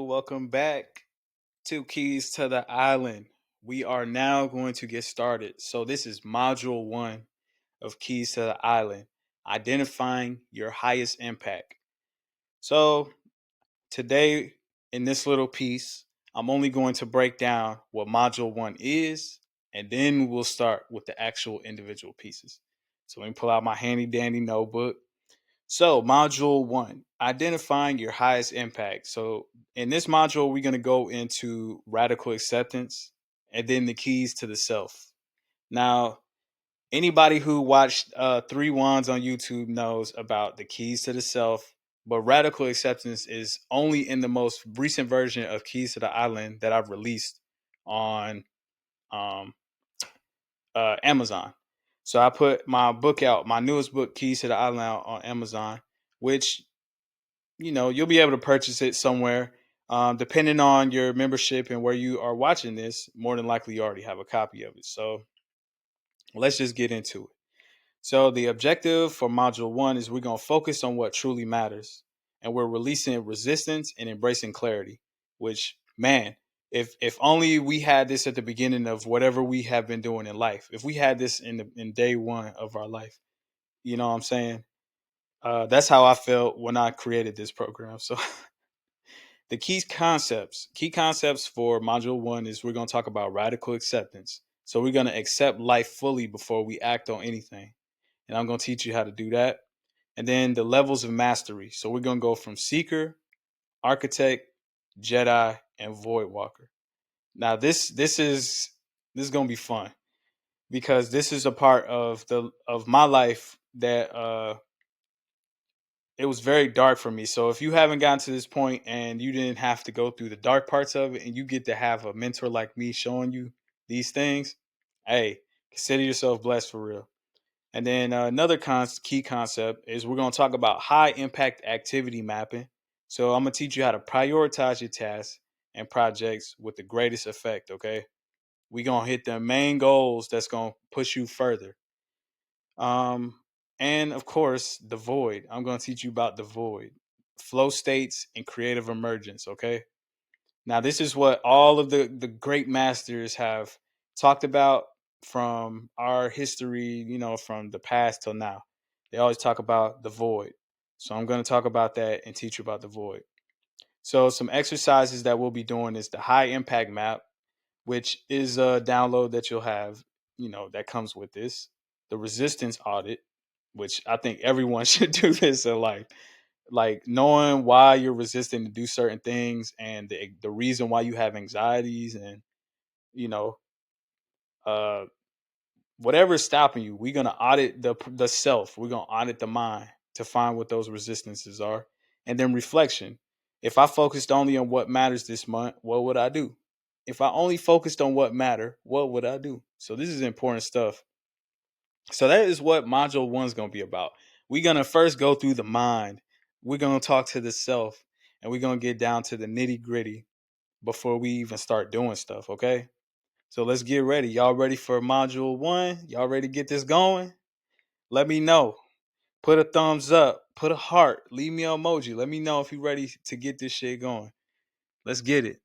Welcome back to Keys to the Island. We are now going to get started. So, this is module one of Keys to the Island, identifying your highest impact. So, today in this little piece, I'm only going to break down what module one is, and then we'll start with the actual individual pieces. So, let me pull out my handy dandy notebook. So, module one, identifying your highest impact. So, in this module, we're going to go into radical acceptance and then the keys to the self. Now, anybody who watched Three Wands on YouTube knows about the keys to the self, but radical acceptance is only in the most recent version of Keys to the Island that I've released on um, Amazon. So, I put my book out, my newest book, Keys to the Island, out on Amazon, which you'll be able to purchase it somewhere. Depending on your membership and where you are watching this, more than likely you already have a copy of it. So let's just get into it. So the objective for module one is we're going to focus on what truly matters, and we're releasing resistance and embracing clarity. Which, man, if only we had this at the beginning of whatever we have been doing in life. If we had this in day one of our life, you know what I'm saying? That's how I felt when I created this program. So the key concepts for module one is we're going to talk about radical acceptance. So we're going to accept life fully before we act on anything. And I'm going to teach you how to do that. And then the levels of mastery. So we're going to go from seeker, architect, Jedi, and void walker. Now this is going to be fun because this is a part of my life that it was very dark for me. So if you haven't gotten to this point and you didn't have to go through the dark parts of it, and you get to have a mentor like me showing you these things, hey, consider yourself blessed for real. And then another key concept is we're going to talk about high impact activity mapping. So I'm going to teach you how to prioritize your tasks and projects with the greatest effect. Okay, we're going to hit the main goals that's going to push you further. Um, and of course, the void. I'm going to teach you about the void, flow states, and creative emergence. Okay. Now, this is what all of the great masters have talked about from our history, from the past till now. They always talk about the void. So I'm going to talk about that and teach you about the void. So, some exercises that we'll be doing is the high impact map, which is a download that you'll have, that comes with this. The resistance audit, which I think everyone should do this in life. Like knowing why you're resisting to do certain things and the reason why you have anxieties and, you know, uh, whatever is stopping you, we're gonna audit the self. We're gonna audit the mind to find what those resistances are. And then reflection. If I focused only on what matters this month, what would I do? If I only focused on what matter, what would I do? So this is important stuff. So that is what module one is gonna be about. We're gonna first go through the mind. We're gonna talk to the self, and we're gonna get down to the nitty gritty before we even start doing stuff. Okay. So let's get ready. Y'all ready for module one? Y'all ready to get this going? Let me know. Put a thumbs up. Put a heart. Leave me an emoji. Let me know if you're ready to get this shit going. Let's get it.